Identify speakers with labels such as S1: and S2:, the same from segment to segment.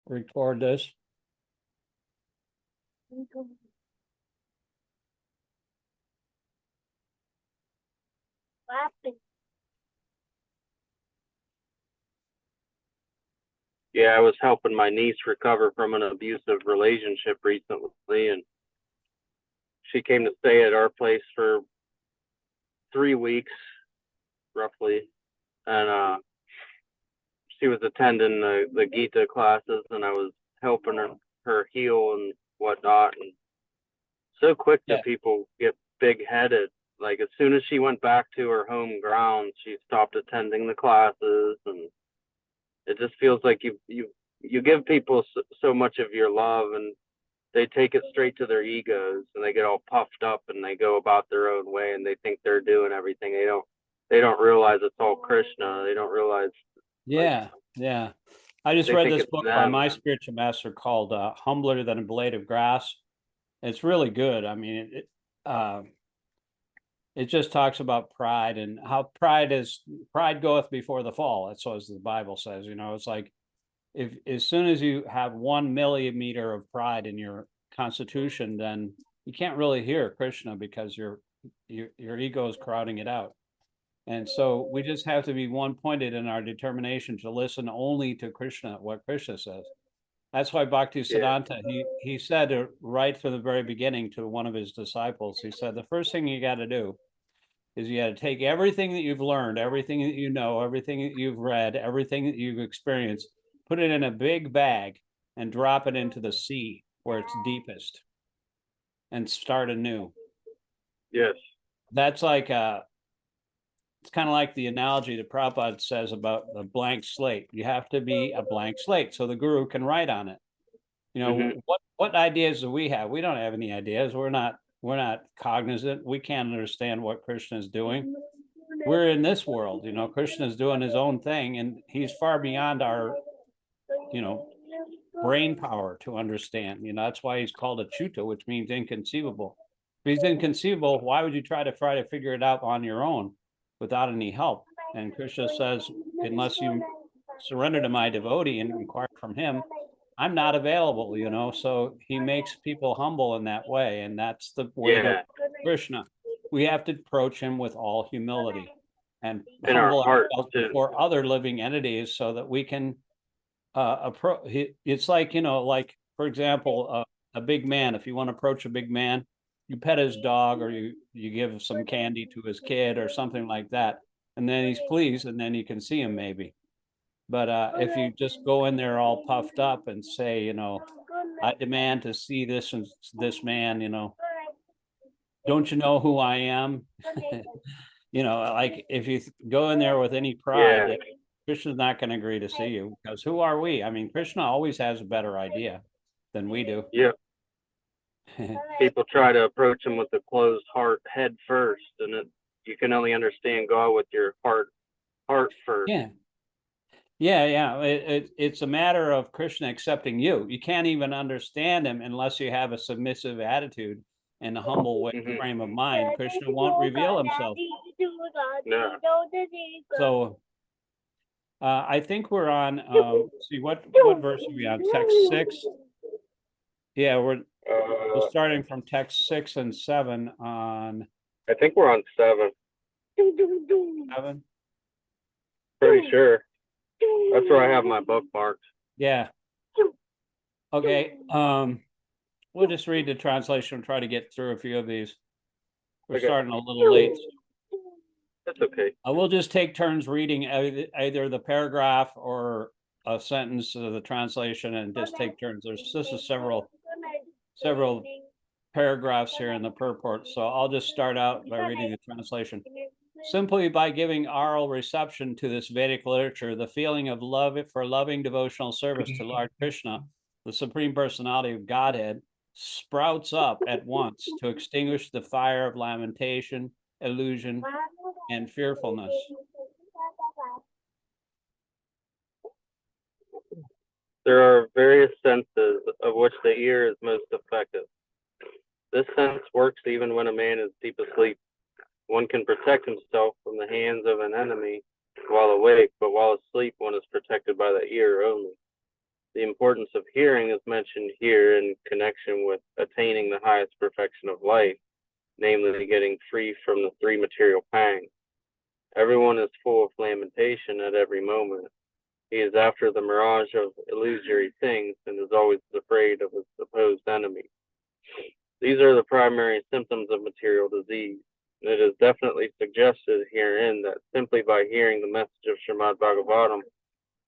S1: record this.
S2: Yeah, I was helping my niece recover from an abusive relationship recently, and she came to stay at our place for 3 weeks, roughly, and she was attending the Gita classes, and I was helping her heal and whatnot. And so quick do people get big-headed. Like, as soon as she went back to her home ground, she stopped attending the classes, and it just feels like you give people so much of your love, and they take it straight to their egos, and they get all puffed up, and they go about their own way, and they think they're doing everything. They don't realize it's all Krishna. They don't realize.
S1: Yeah. I just read this book by my spiritual master called Humbler Than a Blade of Grass. It's really good. I mean, it just talks about pride and how pride goeth before the fall. That's what the Bible says. It's like, if as soon as you have 1 millimeter of pride in your constitution, then you can't really hear Krishna, because your ego is crowding it out. And so we just have to be one-pointed in our determination to listen only to Krishna, what Krishna says. That's why Bhaktisiddhanta, he said right from the very beginning to one of his disciples, he said, the first thing you got to do is you got to take everything that you've learned, everything that you know, everything that you've read, everything that you've experienced, put it in a big bag and drop it into the sea where it's deepest and start anew.
S2: Yes.
S1: That's like it's kind of like the analogy that Prabhupada says about the blank slate. You have to be a blank slate so the guru can write on it. What ideas do we have? We don't have any ideas. We're not cognizant. We can't understand what Krishna is doing. We're in this world. Krishna is doing his own thing, and he's far beyond our brain power to understand. That's why he's called Achyuta, which means inconceivable. If he's inconceivable, why would you try to figure it out on your own without any help? And Krishna says, unless you surrender to my devotee and inquire from him, I'm not available, so he makes people humble in that way. And that's the way to Krishna. We have to approach him with all humility and humble ourselves before other living entities, so that we can approach. It's like, like, for example, a big man, if you want to approach a big man, you pet his dog, or you give some candy to his kid or something like that, and then he's pleased, and then you can see him maybe. But if you just go in there all puffed up and say, I demand to see this and this man, don't you know who I am? Like, if you go in there with any pride, Krishna's not going to agree to see you, because who are we? I mean, Krishna always has a better idea than we do.
S2: Yeah. People try to approach him with a closed head first, and you can only understand God with your heart first.
S1: Yeah. It's a matter of Krishna accepting you. You can't even understand him unless you have a submissive attitude and a humble frame of mind. Krishna won't reveal himself.
S2: No.
S1: So I think we're on, see, what verse are we on? Text 6? Yeah, we're starting from text 6 and 7 on.
S2: I think we're on 7.
S1: 7?
S2: Pretty sure. That's where I have my bookmarked.
S1: Yeah. Okay. We'll just read the translation and try to get through a few of these. We're starting a little late.
S2: That's okay.
S1: We'll just take turns reading either the paragraph or a sentence of the translation, and just take turns. This is several paragraphs here in the purport, so I'll just start out by reading the translation. Simply by giving oral reception to this Vedic literature, the feeling of love for loving devotional service to Lord Krishna, the Supreme Personality of Godhead, sprouts up at once to extinguish the fire of lamentation, illusion, and fearfulness.
S2: There are various senses, of which the ear is most effective. This sense works even when a man is deep asleep. One can protect himself from the hands of an enemy while awake, but while asleep one is protected by the ear only. The importance of hearing is mentioned here in connection with attaining the highest perfection of life, namely getting free from the three material pangs. Everyone is full of lamentation at every moment. He is after the mirage of illusory things and is always afraid of his supposed enemy. These are the primary symptoms of material disease. And it is definitely suggested herein that simply by hearing the message of Śrīmad-Bhāgavatam,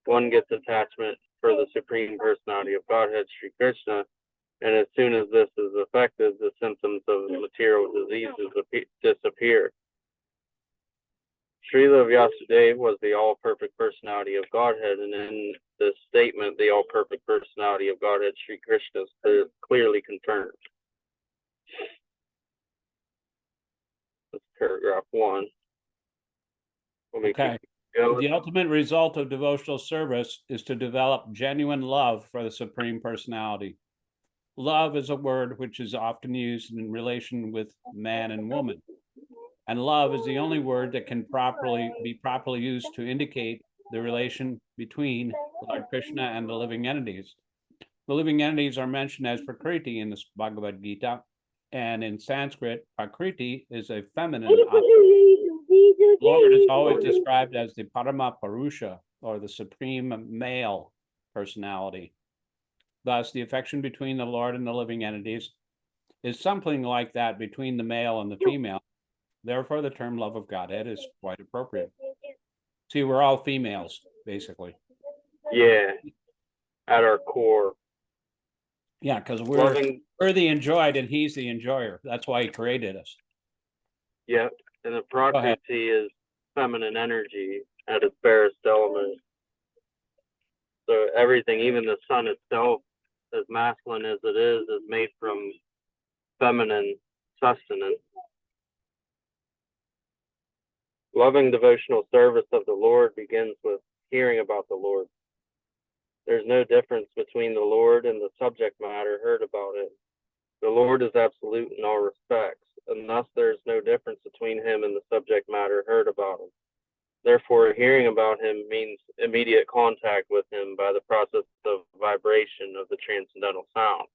S2: one gets attachment for the Supreme Personality of Godhead, Sri Krishna, and as soon as this is effected, the symptoms of material diseases disappear. Srila Vyasadeva was the all-perfect personality of Godhead, and in this statement, the all-perfect personality of Godhead, Sri Krishna, is clearly confirmed. That's paragraph 1.
S1: Okay. The ultimate result of devotional service is to develop genuine love for the Supreme Personality. Love is a word which is often used in relation with man and woman. And love is the only word that can be properly used to indicate the relation between Lord Krishna and the living entities. The living entities are mentioned as Prakriti in the Bhagavad Gita, and in Sanskrit, Prakriti is a feminine object. Lord is always described as the Parama Purusha, or the supreme male personality. Thus, the affection between the Lord and the living entities is something like that between the male and the female. Therefore, the term love of Godhead is quite appropriate. See, we're all females, basically.
S2: Yeah, at our core.
S1: Yeah, because we're the enjoyed and he's the enjoyer. That's why he created us.
S2: Yep, and the Prakriti is feminine energy at its barest element. So everything, even the sun itself, as masculine as it is made from feminine sustenance. Loving devotional service of the Lord begins with hearing about the Lord. There's no difference between the Lord and the subject matter heard about it. The Lord is absolute in all respects, and thus there is no difference between him and the subject matter heard about him. Therefore, hearing about him means immediate contact with him by the process of vibration of the transcendental sound.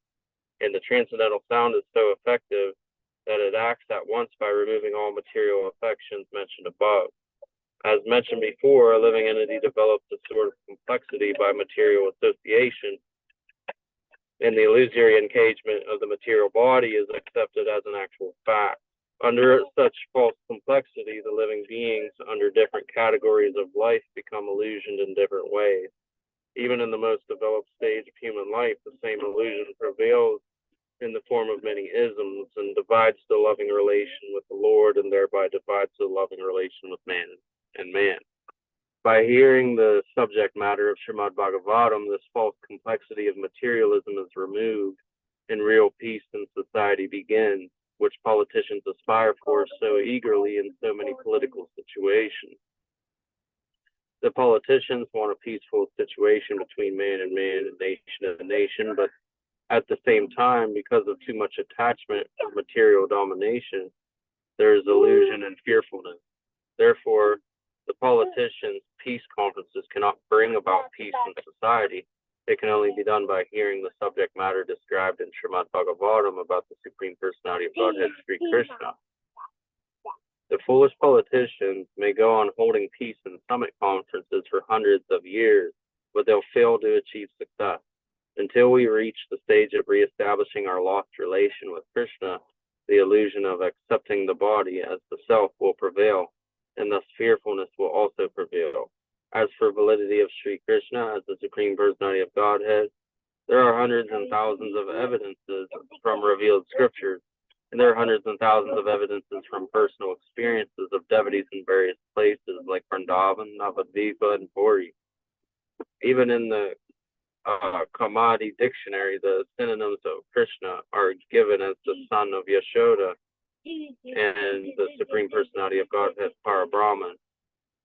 S2: And the transcendental sound is so effective that it acts at once by removing all material affections mentioned above. As mentioned before, a living entity develops a sort of complexity by material association, and the illusory engagement of the material body is accepted as an actual fact. Under such false complexity, the living beings under different categories of life become illusioned in different ways. Even in the most developed stage of human life, the same illusion prevails in the form of many isms and divides the loving relation with the Lord and thereby divides the loving relation with man and man. By hearing the subject matter of Śrīmad-Bhāgavatam, this false complexity of materialism is removed and real peace in society begins, which politicians aspire for so eagerly in so many political situations. The politicians want a peaceful situation between man and nation and nation, but at the same time, because of too much attachment of material domination, there is illusion and fearfulness. Therefore, the politicians' peace conferences cannot bring about peace in society. It can only be done by hearing the subject matter described in Śrīmad-Bhāgavatam about the Supreme Personality of Godhead, Sri Krishna. The foolish politicians may go on holding peace in summit conferences for hundreds of years, but they'll fail to achieve success. Until we reach the stage of reestablishing our lost relation with Krishna, the illusion of accepting the body as the self will prevail, and thus fearfulness will also prevail. As for validity of Sri Krishna as the Supreme Personality of Godhead, there are hundreds and thousands of evidences from revealed scriptures, and there are hundreds and thousands of evidences from personal experiences of devotees in various places like Vrindavan, Navadvipa, and Puri. Even in the Kamadi dictionary, the synonyms of Krishna are given as the son of Yashoda and the Supreme Personality of Godhead, Parabrahman.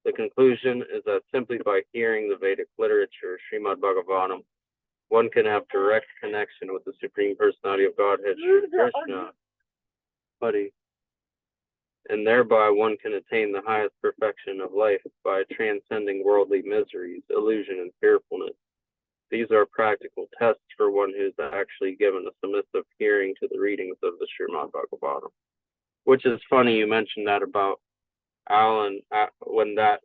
S2: The conclusion is that simply by hearing the Vedic literature, Śrīmad-Bhāgavatam, one can have direct connection with the Supreme Personality of Godhead, Sri Krishna, and thereby one can attain the highest perfection of life by transcending worldly miseries, illusion, and fearfulness. these are practical tests for one who's actually given a submissive hearing to the readings of the Śrīmad-Bhāgavatam. Which is funny you mentioned that about Alan, when that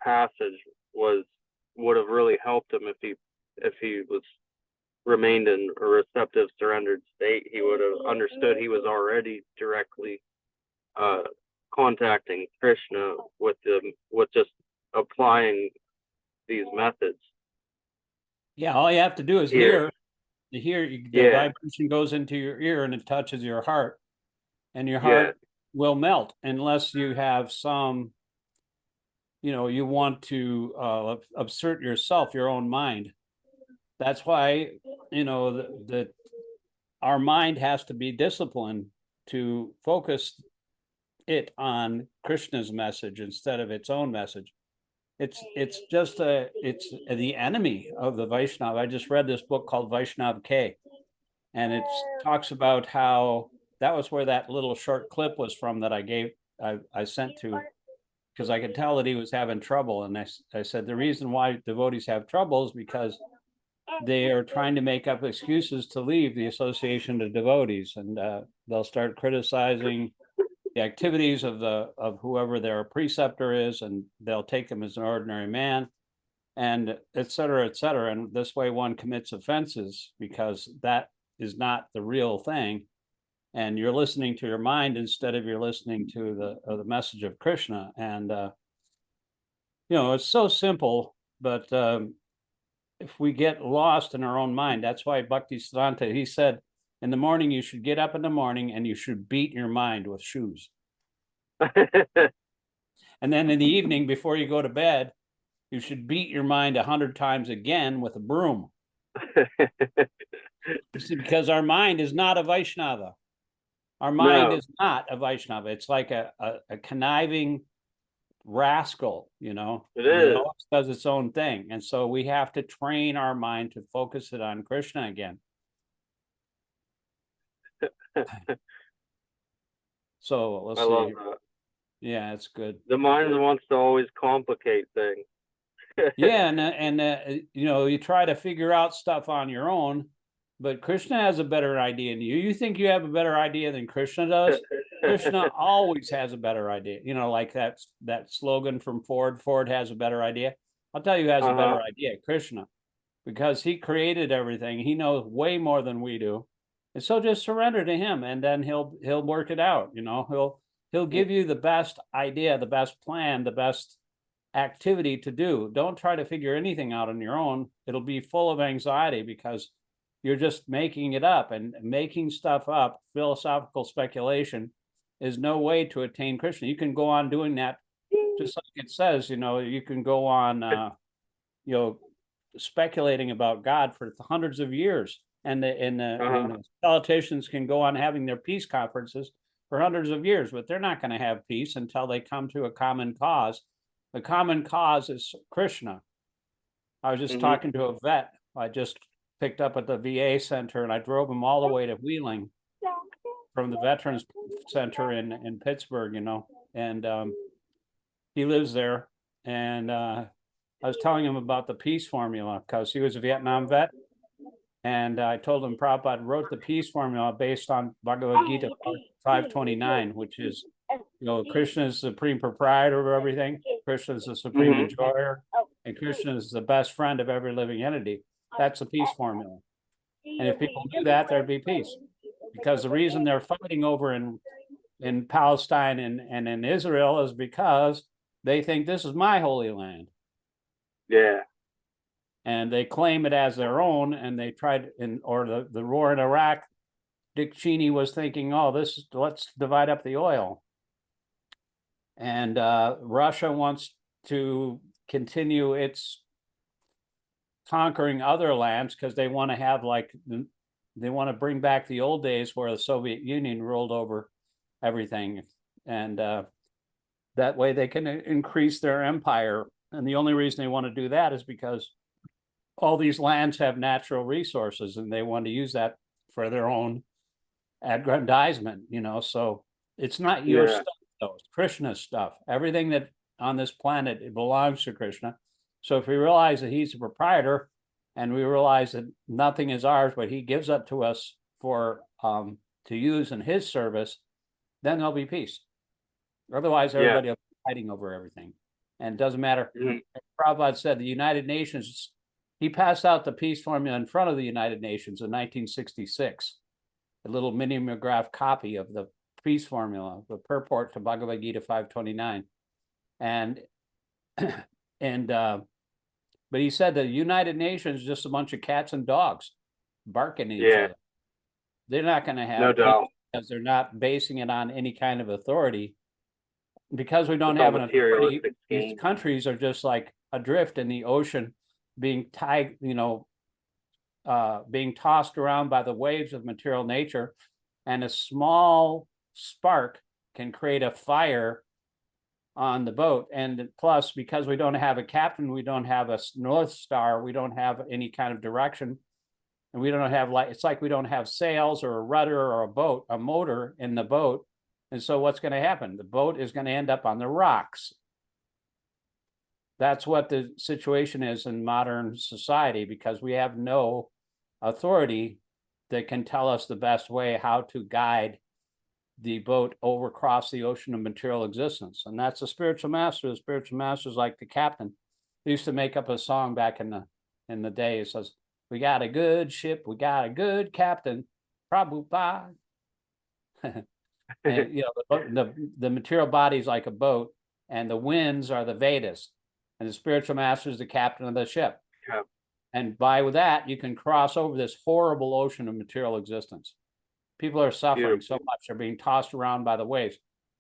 S2: passage would have really helped him if he was remained in a receptive, surrendered state. He would have understood he was already directly contacting Krishna with just applying these methods.
S1: Yeah, all you have to do is hear. The vibration goes into your ear and it touches your heart, and your heart will melt unless you have some, you want to assert yourself, your own mind. That's why, that our mind has to be disciplined to focus it on Krishna's message instead of its own message. It's the enemy of the Vaishnava. I just read this book called Vaishnav K, and it talks about how that was where that little short clip was from that I sent to, because I could tell that he was having trouble. And I said, the reason why devotees have trouble is because they are trying to make up excuses to leave the association of devotees, and they'll start criticizing the activities of whoever their preceptor is, and they'll take him as an ordinary man, and et cetera, et cetera. And this way one commits offenses because that is not the real thing. And you're listening to your mind instead of you're listening to the message of Krishna. And, it's so simple, but if we get lost in our own mind, that's why Bhaktisiddhanta, he said, in the morning, you should get up in the morning and you should beat your mind with shoes. And then in the evening, before you go to bed, you should beat your mind 100 times again with a broom. See, because our mind is not a Vaishnava. Our mind is not a Vaishnava. It's like a conniving rascal, It always does its own thing. And so we have to train our mind to focus it on Krishna again. So let's see.
S2: Love that.
S1: Yeah, it's good.
S2: The mind wants to always complicate things.
S1: Yeah, and you try to figure out stuff on your own, but Krishna has a better idea than you. You think you have a better idea than Krishna does? Krishna always has a better idea. Like that slogan from Ford. Ford has a better idea. I'll tell you who has a better idea, Krishna, because he created everything. He knows way more than we do. And so just surrender to him, and then he'll work it out. He'll give you the best idea, the best plan, the best activity to do. Don't try to figure anything out on your own. It'll be full of anxiety because you're just making it up, and making stuff up. Philosophical speculation is no way to attain Krishna. You can go on doing that, just like it says. You can go on, speculating about God for hundreds of years. And the politicians can go on having their peace conferences for hundreds of years, but they're not going to have peace until they come to a common cause. The common cause is Krishna. I was just talking to a vet I just picked up at the VA center, and I drove him all the way to Wheeling from the Veterans Center in Pittsburgh, and he lives there. And I was telling him about the peace formula because he was a Vietnam vet. And I told him Prabhupada wrote the peace formula based on Bhagavad Gita 529, which is, Krishna is the supreme proprietor of everything. Krishna is the supreme enjoyer. And Krishna is the best friend of every living entity. That's the peace formula. And if people do that, there'd be peace. Because the reason they're fighting over in Palestine and in Israel is because they think this is my holy land.
S2: Yeah.
S1: And they claim it as their own, and they tried the war in Iraq. Dick Cheney was thinking, let's divide up the oil. And Russia wants to continue its conquering other lands because they want to have they want to bring back the old days where the Soviet Union ruled over everything. And that way they can increase their empire. And the only reason they want to do that is because all these lands have natural resources, and they want to use that for their own aggrandizement, so it's not your stuff, though. It's Krishna's stuff. Everything that on this planet, it belongs to Krishna. So if we realize that he's a proprietor, and we realize that nothing is ours, but he gives it to us for to use in his service, then there'll be peace. Otherwise, everybody will be fighting over everything. And it doesn't matter. Prabhupada said the United Nations, he passed out the peace formula in front of the United Nations in 1966, a little mimeograph copy of the peace formula, the purport to Bhagavad Gita 529. But he said the United Nations is just a bunch of cats and dogs barking at each other. They're not going to have
S2: no doubt,
S1: because they're not basing it on any kind of authority. Because we don't have an authority, these countries are just like adrift in the ocean, being tied, being tossed around by the waves of material nature, and a small spark can create a fire on the boat. And plus, because we don't have a captain, we don't have a North Star, we don't have any kind of direction, and we don't have it's like we don't have sails or a rudder or a motor in the boat. And so what's going to happen? The boat is going to end up on the rocks. That's what the situation is in modern society, because we have no authority that can tell us the best way how to guide the boat over across the ocean of material existence. And that's the spiritual master. The spiritual master is like the captain. They used to make up a song back in the day. It says, "We got a good ship, we got a good captain, Prabhupada." And the material body is like a boat, and the winds are the Vedas, and the spiritual master is the captain of the ship. And by that, you can cross over this horrible ocean of material existence. People are suffering so much; they're being tossed around by the waves.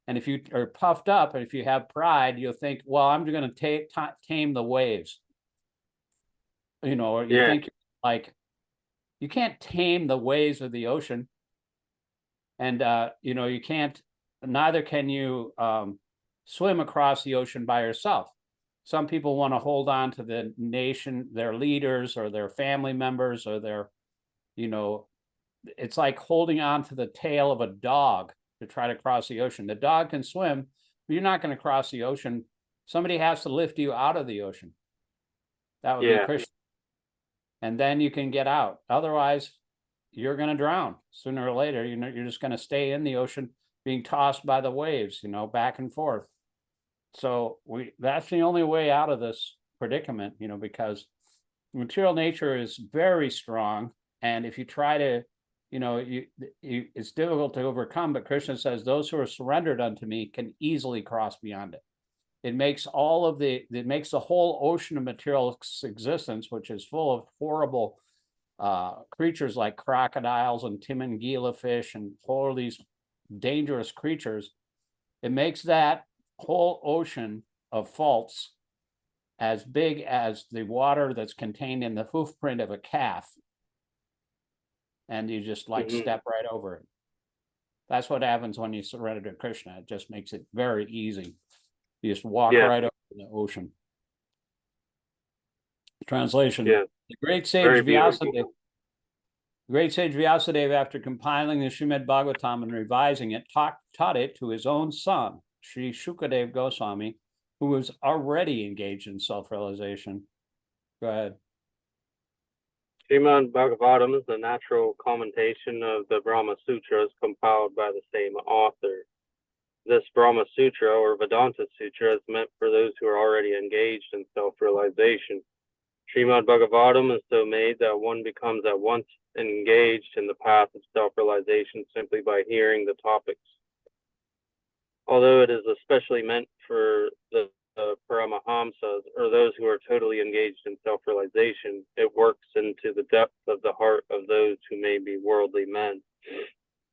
S1: And if you are puffed up, and if you have pride, you'll think, "Well, I'm going to tame the waves." Or you think like you can't tame the waves of the ocean. And, you can't, neither can you swim across the ocean by yourself. Some people want to hold on to the nation, their leaders or their family members or their, it's like holding on to the tail of a dog to try to cross the ocean. The dog can swim, but you're not going to cross the ocean. Somebody has to lift you out of the ocean. That would be Krishna. And then you can get out. Otherwise, you're going to drown sooner or later. You're just going to stay in the ocean being tossed by the waves, back and forth. So that's the only way out of this predicament, because material nature is very strong. And if you try to, it's difficult to overcome, but Krishna says, those who are surrendered unto me can easily cross beyond it. It makes the whole ocean of material existence, which is full of horrible creatures like crocodiles and Timangila fish and all these dangerous creatures. It makes that whole ocean of faults as big as the water that's contained in the hoof print of a calf. And you just step right over it. That's what happens when you surrender to Krishna. It just makes it very easy. You just walk right over the ocean. Translation. The great sage Vyasadeva, after compiling the Śrīmad-Bhāgavatam and revising it, taught it to his own son, Sri Shukadeva Goswami, who was already engaged in self-realization. Go ahead.
S2: Śrīmad-Bhāgavatam is the natural commentation of the Brahma Sutras compiled by the same author. This Brahma Sutra or Vedanta Sutra is meant for those who are already engaged in self-realization. Śrīmad-Bhāgavatam is so made that one becomes at once engaged in the path of self-realization simply by hearing the topics. Although it is especially meant for the Paramahamsas, or those who are totally engaged in self-realization, it works into the depth of the heart of those who may be worldly men.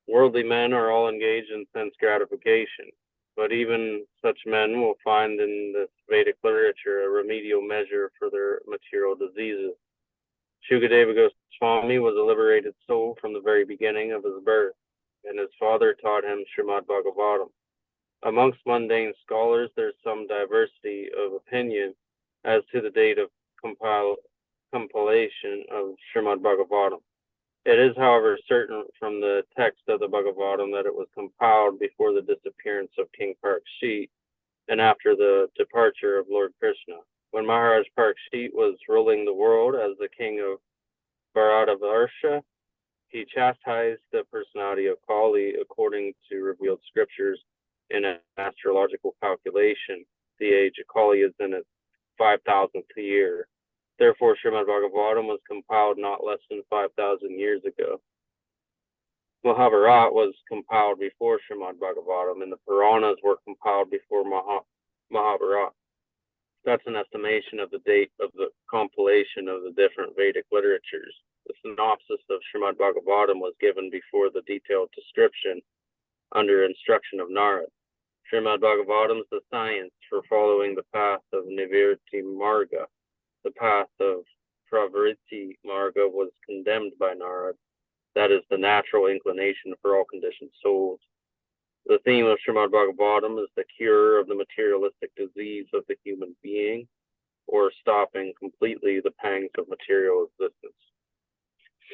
S2: Worldly men are all engaged in sense gratification, but even such men will find in this Vedic literature a remedial measure for their material diseases. Shukadeva Goswami was a liberated soul from the very beginning of his birth, and his father taught him Śrīmad-Bhāgavatam. Amongst mundane scholars, there's some diversity of opinion as to the date of compilation of Śrīmad-Bhāgavatam. It is, however, certain from the text of the Bhagavatam that it was compiled before the disappearance of King Parikshit and after the departure of Lord Krishna. When Maharaj Parikshit was ruling the world as the king of Bharatavarsha, he chastised the personality of Kali according to revealed scriptures in an astrological calculation. The age of Kali is in its 5,000th year. Therefore, Śrīmad-Bhāgavatam was compiled not less than 5,000 years ago. Mahabharat was compiled before Śrīmad-Bhāgavatam, and the Puranas were compiled before Mahabharat. That's an estimation of the date of the compilation of the different Vedic literatures. The synopsis of Śrīmad-Bhāgavatam was given before the detailed description under instruction of Narad. Śrīmad-Bhāgavatam is the science for following the path of Nivritti Marga. The path of Pravritti Marga was condemned by Narad. That is the natural inclination for all conditioned souls. The theme of Śrīmad-Bhāgavatam is the cure of the materialistic disease of the human being, or stopping completely the pangs of material existence.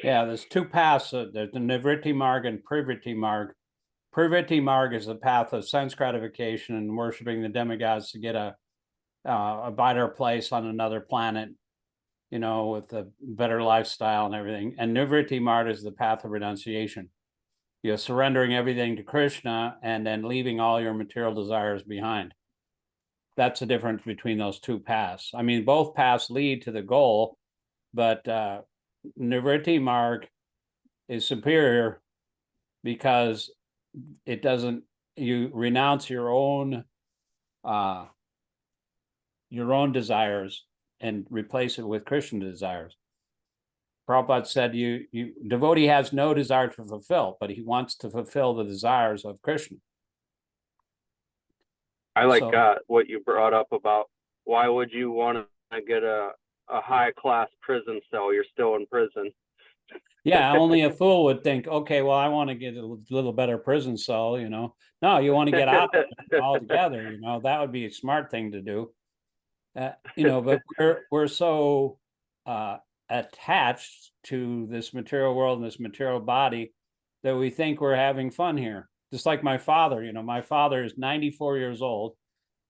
S1: Yeah, there's two paths. There's the Nivritti Marg and Privritti Marg. Privritti Marg is the path of sense gratification and worshiping the demigods to get a better place on another planet, you know, with a better lifestyle and everything. And Nivritti Marg is the path of renunciation. You're surrendering everything to Krishna and then leaving all your material desires behind. That's the difference between those two paths. I mean, both paths lead to the goal, but Nivritti Marg is superior because it doesn't, you renounce your own desires and replace it with Krishna desires. Prabhupada said, devotee has no desire to fulfill, but he wants to fulfill the desires of Krishna.
S2: I like what you brought up about why would you want to get a high-class prison cell? You're still in prison.
S1: Yeah, only a fool would think, okay, well, I want to get a little better prison cell, you know. No, you want to get out altogether, you know. That would be a smart thing to do. You know, but we're so attached to this material world and this material body that we think we're having fun here. Just like my father, you know, my father is 94 years old.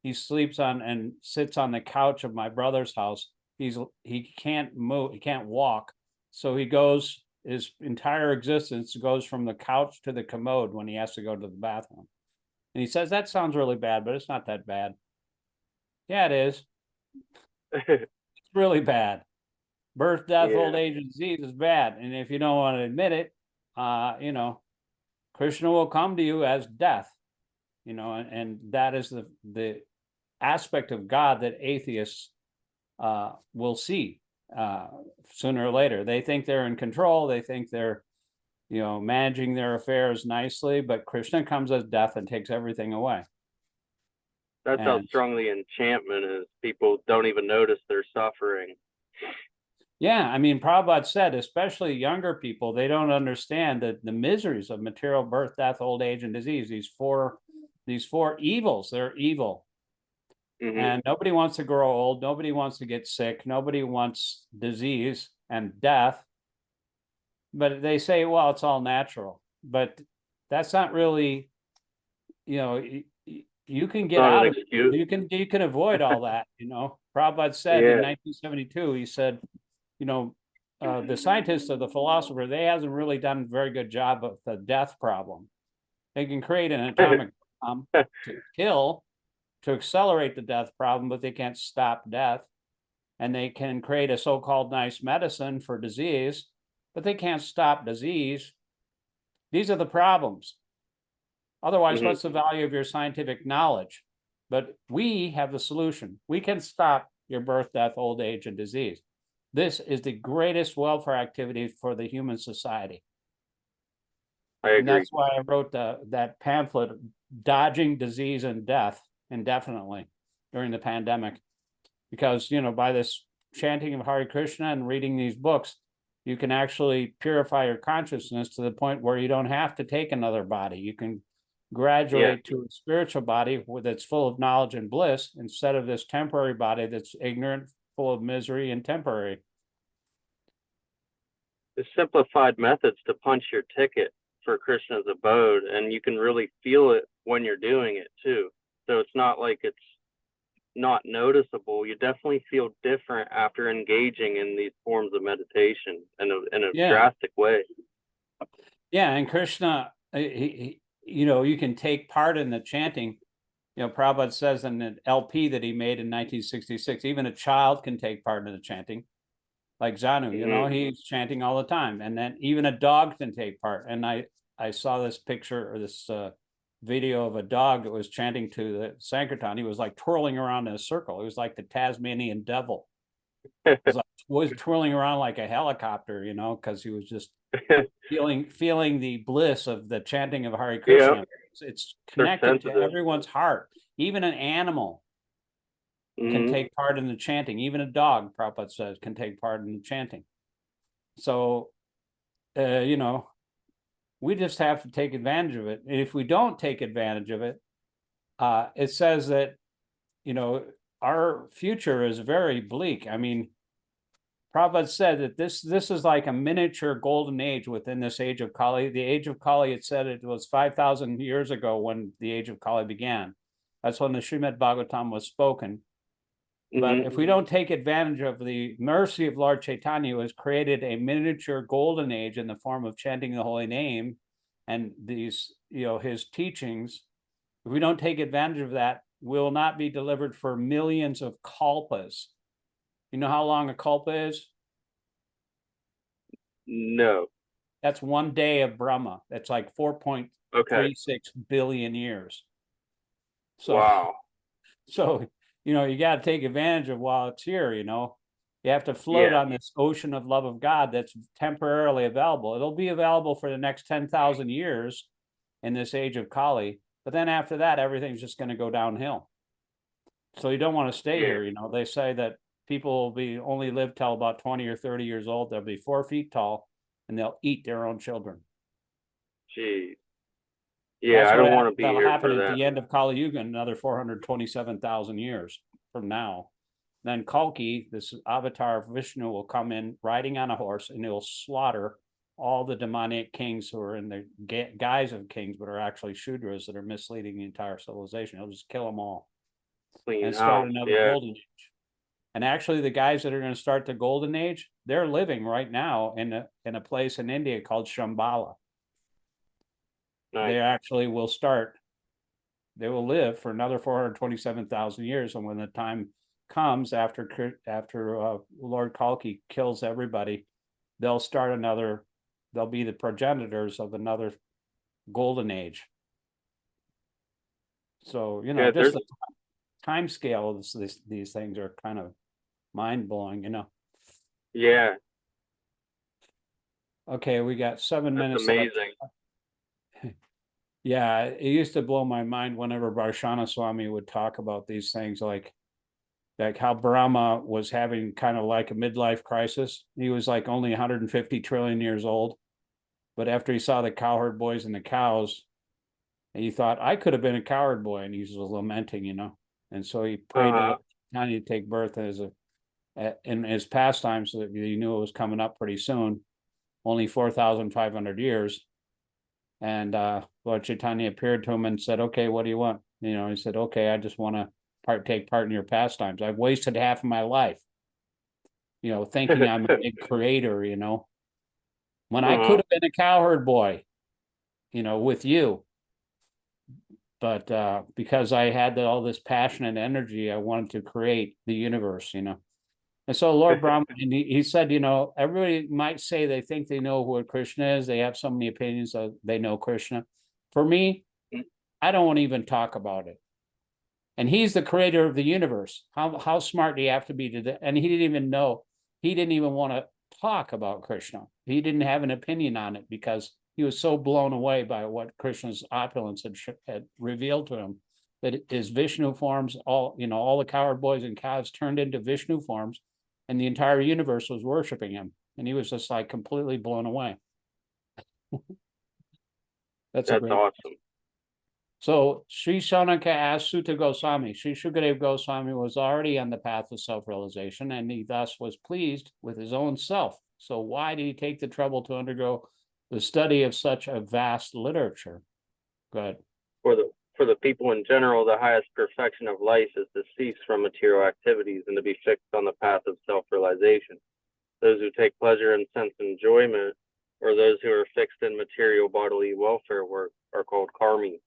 S1: He sleeps on and sits on the couch of my brother's house. He can't move, he can't walk. So he goes, his entire existence goes from the couch to the commode when he has to go to the bathroom. And he says, that sounds really bad, but it's not that bad. Yeah, it is. It's really bad. Birth, death, old age, and disease is bad. And if you don't want to admit it, you know, Krishna will come to you as death, you know, and that is the aspect of God that atheists will see sooner or later. They think they're in control. They think they're, you know, managing their affairs nicely, but Krishna comes as death and takes everything away.
S2: That's how strong the enchantment is. People don't even notice they're suffering.
S1: Yeah, I mean, Prabhupada said, especially younger people, they don't understand the miseries of material birth, death, old age, and disease. These four evils, they're evil. Mm-hmm. And nobody wants to grow old. Nobody wants to get sick. Nobody wants disease and death. But they say, well, it's all natural. But that's not really, you know, you can get out of it. You can avoid all that, you know. Prabhupada said in 1972, he said, you know, the scientists or the philosopher, they hasn't really done a very good job of the death problem. They can create an atomic bomb to kill, to accelerate the death problem, but they can't stop death. And they can create a so-called nice medicine for disease, but they can't stop disease. These are the problems. Otherwise, what's the value of your scientific knowledge? But we have the solution. We can stop your birth, death, old age, and disease. This is the greatest welfare activity for the human society.
S2: I agree.
S1: And that's why I wrote that pamphlet, Dodging Disease and Death, indefinitely during the pandemic. Because, you know, by this chanting of Hare Krishna and reading these books, you can actually purify your consciousness to the point where you don't have to take another body. You can graduate to a spiritual body that's full of knowledge and bliss instead of this temporary body that's ignorant, full of misery, and temporary.
S2: The simplified methods to punch your ticket for Krishna's abode, and you can really feel it when you're doing it too. So it's not like it's not noticeable. You definitely feel different after engaging in these forms of meditation in a
S1: Yeah.
S2: drastic way.
S1: Yeah, and Krishna, you can take part in the chanting. Prabhupada says in an LP that he made in 1966, even a child can take part in the chanting. Like Zannu, he's chanting all the time. And then even a dog can take part. And I saw this picture or this video of a dog that was chanting to the Sankirtan. He was like twirling around in a circle. It was like the Tasmanian devil. Was twirling around like a helicopter, because he was just feeling the bliss of the chanting of Hare Krishna. Yeah. It's connected to everyone's heart. Even an animal can take part in the chanting. Even a dog, Prabhupada says, can take part in the chanting. So, we just have to take advantage of it. And if we don't take advantage of it, it says that, our future is very bleak. I mean, Prabhupada said that this is like a miniature golden age within this age of Kali. The age of Kali, it said it was 5,000 years ago when the age of Kali began. That's when the Śrīmad-Bhāgavatam was spoken. But if we don't take advantage of the mercy of Lord Chaitanya, who has created a miniature golden age in the form of chanting the holy name and these, his teachings, if we don't take advantage of that, we'll not be delivered for millions of kalpas. You know how long a kalpa is?
S2: No.
S1: That's 1 day of Brahma. That's like 4.36 billion years. So, wow. So, you got to take advantage of while it's here, You have to float on this ocean of love of God that's temporarily available. It'll be available for the next 10,000 years in this age of Kali. But then after that, everything's just going to go downhill. So you don't want to stay here. They say that people will only live till about 20 or 30 years old. They'll be 4 feet tall and they'll eat their own children.
S2: Jeez. Yeah, I don't want to be here for that. That'll happen
S1: at the end of Kali Yuga, another 427,000 years from now. Then Kalki, this avatar of Vishnu, will come in riding on a horse and he'll slaughter all the demonic kings who are in the guise of kings, but are actually Shudras that are misleading the entire civilization. He'll just kill them all and start another golden age. And actually, the guys that are going to start the golden age, they're living right now in a place in India called Shambhala. Nice. They actually will start. They will live for another 427,000 years, and when the time comes after Lord Kalki kills everybody, they'll start another. They'll be the progenitors of another golden age. So just the time scale of these things are kind of mind-blowing,
S2: Yeah.
S1: Okay, we got 7 minutes.
S2: Amazing.
S1: Yeah, it used to blow my mind whenever Varshana Swami would talk about these things, like how Brahma was having kind of like a midlife crisis. He was like only 150 trillion years old, but after he saw the cowherd boys and the cows, he thought, I could have been a cowherd boy, and he was lamenting, and so he prayed to Tanya to take birth in his pastime, so that he knew it was coming up pretty soon, only 4,500 years. And Lord Chaitanya appeared to him and said, okay, what do you want? He said, okay, I just want to take part in your pastimes. I've wasted half of my life, thinking I'm a big creator, when I could have been a cowherd boy, with you. But because I had all this passion and energy, I wanted to create the universe, And so Lord Brahma, and he said, everybody might say they think they know what Krishna is. They have so many opinions that they know Krishna. For me, I don't want to even talk about it. And he's the creator of the universe. How smart do you have to be to that? And he didn't even know. He didn't even want to talk about Krishna. He didn't have an opinion on it because he was so blown away by what Krishna's opulence had revealed to him, that his Vishnu forms, all the cowherd boys and cows turned into Vishnu forms, and the entire universe was worshiping him. And he was just like completely blown away. That's
S2: awesome.
S1: So Sri Shonaka asked Sutta Goswami. Sri Shukadeva Goswami was already on the path of self-realization, and he thus was pleased with his own self. So why did he take the trouble to undergo the study of such a vast literature? Good.
S2: For the people in general, the highest perfection of life is to cease from material activities and to be fixed on the path of self-realization. Those who take pleasure in sense enjoyment, or those who are fixed in material bodily welfare work, are called karmis.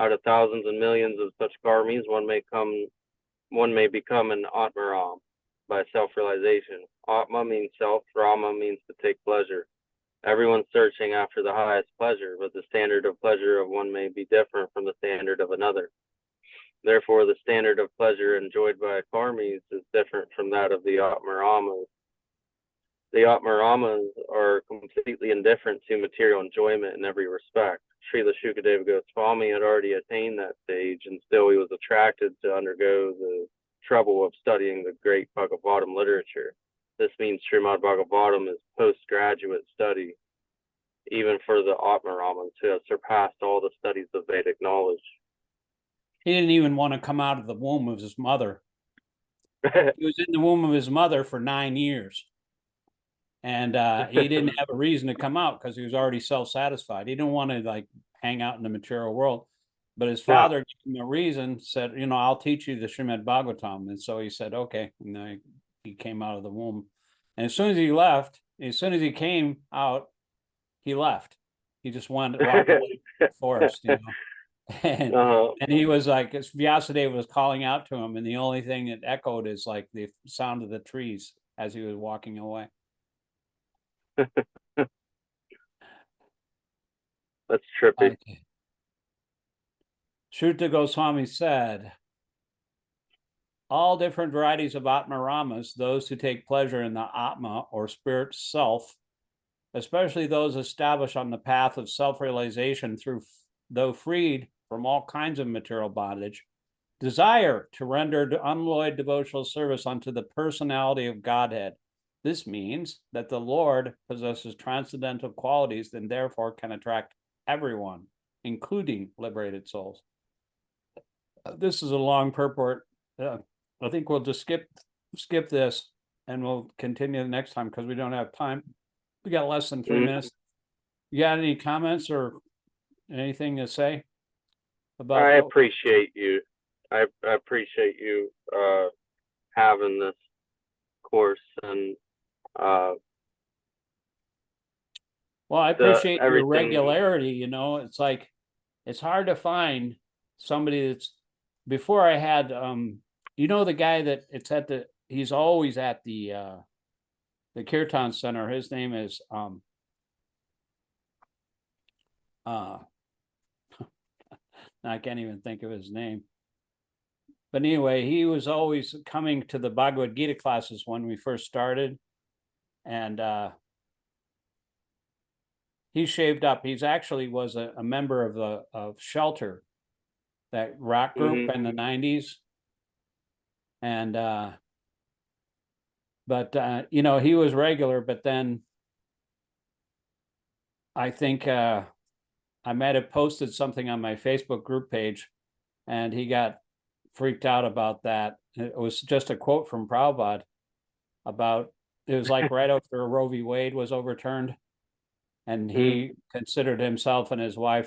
S2: Out of thousands and millions of such karmis, one may become an Atmaram by self-realization. Atma means self, Rama means to take pleasure. Everyone's searching after the highest pleasure, but the standard of pleasure of one may be different from the standard of another. Therefore, the standard of pleasure enjoyed by karmis is different from that of the Atmaramas. The Atmaramas are completely indifferent to material enjoyment in every respect. Srila Shukadeva Goswami had already attained that stage, and still he was attracted to undergo the trouble of studying the great Bhagavatam literature. This means Śrīmad-Bhāgavatam is postgraduate study, even for the Atmaramas, who have surpassed all the studies of Vedic knowledge.
S1: He didn't even want to come out of the womb of his mother. He was in the womb of his mother for 9 years. And he didn't have a reason to come out because he was already self-satisfied. He didn't want to like hang out in the material world. But his father gave him a reason, said, you know, I'll teach you the Śrīmad-Bhāgavatam. And so he said, okay. And he came out of the womb. And as soon as he left, as soon as he came out, he left. He just wanted to walk away from the forest, you know. And he was like, Vyasadeva was calling out to him. And the only thing that echoed is like the sound of the trees as he was walking away.
S2: That's trippy.
S1: Okay. Shruta Goswami said, all different varieties of Atmaramas, those who take pleasure in the Atma or spirit self, especially those established on the path of self-realization though freed from all kinds of material bondage, desire to render unalloyed devotional service unto the personality of Godhead. This means that the Lord possesses transcendental qualities and therefore can attract everyone, including liberated souls. This is a long purport. I think we'll just skip this and we'll continue the next time because we don't have time. We got less than 3 minutes. You got any comments or anything to say about?
S2: I appreciate you. I appreciate you having this course, and
S1: well, I appreciate your regularity. You know, it's like it's hard to find somebody that's. Before I had, you know, the guy that he's always at the Kirtan Center. His name is I can't even think of his name. But anyway, he was always coming to the Bhagavad Gita classes when we first started. And he shaved up. He's actually was a member of Shelter, that rock group in the 90s. And but you know, he was regular, but then I think I might have posted something on my Facebook group page and he got freaked out about that. It was just a quote from Prabhupada about, it was like right after Roe v. Wade was overturned, and he considered himself and his wife